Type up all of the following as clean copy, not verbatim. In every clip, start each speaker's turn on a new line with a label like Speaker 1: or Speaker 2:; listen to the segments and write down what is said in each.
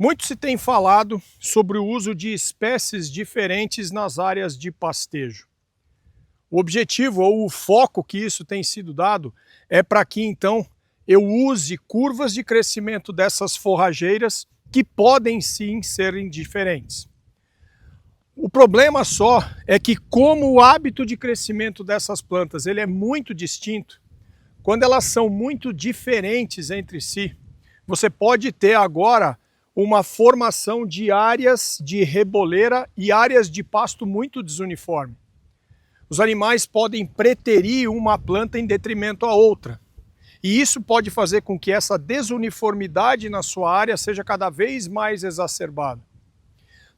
Speaker 1: Muito se tem falado sobre o uso de espécies diferentes nas áreas de pastejo. O objetivo ou o foco que isso tem sido dado é para que então eu use curvas de crescimento dessas forrageiras que podem sim serem diferentes. O problema só é que, como o hábito de crescimento dessas plantas ele é muito distinto, quando elas são muito diferentes entre si, você pode ter agora uma formação de áreas de reboleira e áreas de pasto muito desuniforme. Os animais podem preterir uma planta em detrimento à outra. E isso pode fazer com que essa desuniformidade na sua área seja cada vez mais exacerbada.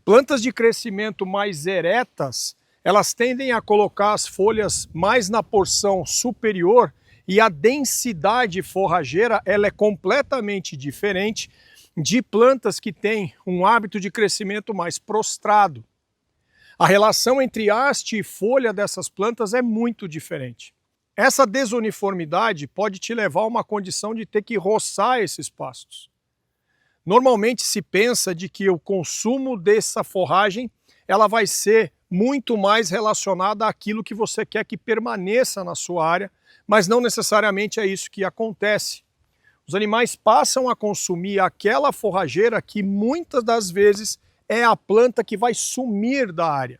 Speaker 1: Plantas de crescimento mais eretas, elas tendem a colocar as folhas mais na porção superior e a densidade forrageira ela é completamente diferente de plantas que têm um hábito de crescimento mais prostrado. A relação entre haste e folha dessas plantas é muito diferente. Essa desuniformidade pode te levar a uma condição de ter que roçar esses pastos. Normalmente se pensa de que o consumo dessa forragem ela vai ser muito mais relacionada àquilo que você quer que permaneça na sua área, mas não necessariamente é isso que acontece. Os animais passam a consumir aquela forrageira que muitas das vezes é a planta que vai sumir da área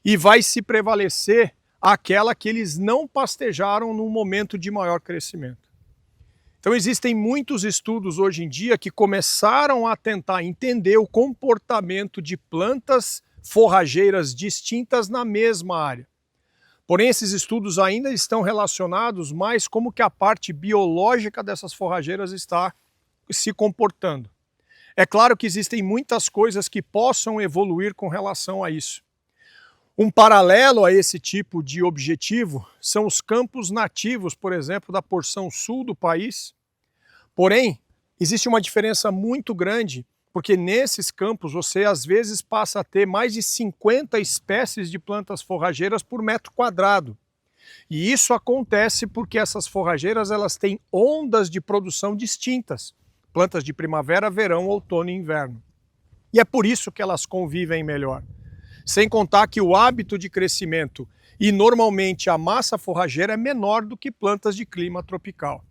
Speaker 1: e vai se prevalecer aquela que eles não pastejaram no momento de maior crescimento. Então existem muitos estudos hoje em dia que começaram a tentar entender o comportamento de plantas forrageiras distintas na mesma área. Porém, esses estudos ainda estão relacionados mais como que a parte biológica dessas forrageiras está se comportando. É claro que existem muitas coisas que possam evoluir com relação a isso. Um paralelo a esse tipo de objetivo são os campos nativos, por exemplo, da porção sul do país. Porém, existe uma diferença muito grande, porque nesses campos você às vezes passa a ter mais de 50 espécies de plantas forrageiras por metro quadrado. E isso acontece porque essas forrageiras elas têm ondas de produção distintas. Plantas de primavera, verão, outono e inverno. E é por isso que elas convivem melhor. Sem contar que o hábito de crescimento e normalmente a massa forrageira é menor do que plantas de clima tropical.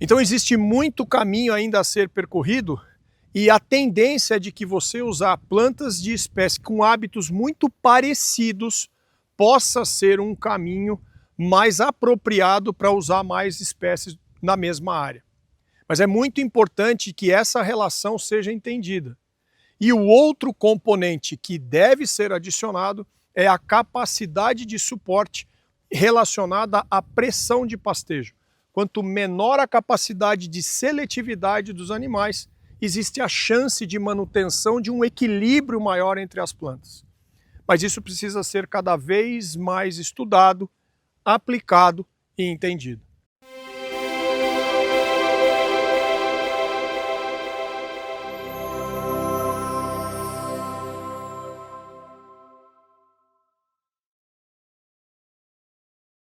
Speaker 1: Então existe muito caminho ainda a ser percorrido e a tendência é de que você usar plantas de espécie com hábitos muito parecidos possa ser um caminho mais apropriado para usar mais espécies na mesma área. Mas é muito importante que essa relação seja entendida. E o outro componente que deve ser adicionado é a capacidade de suporte relacionada à pressão de pastejo. Quanto menor a capacidade de seletividade dos animais, existe a chance de manutenção de um equilíbrio maior entre as plantas. Mas isso precisa ser cada vez mais estudado, aplicado e entendido.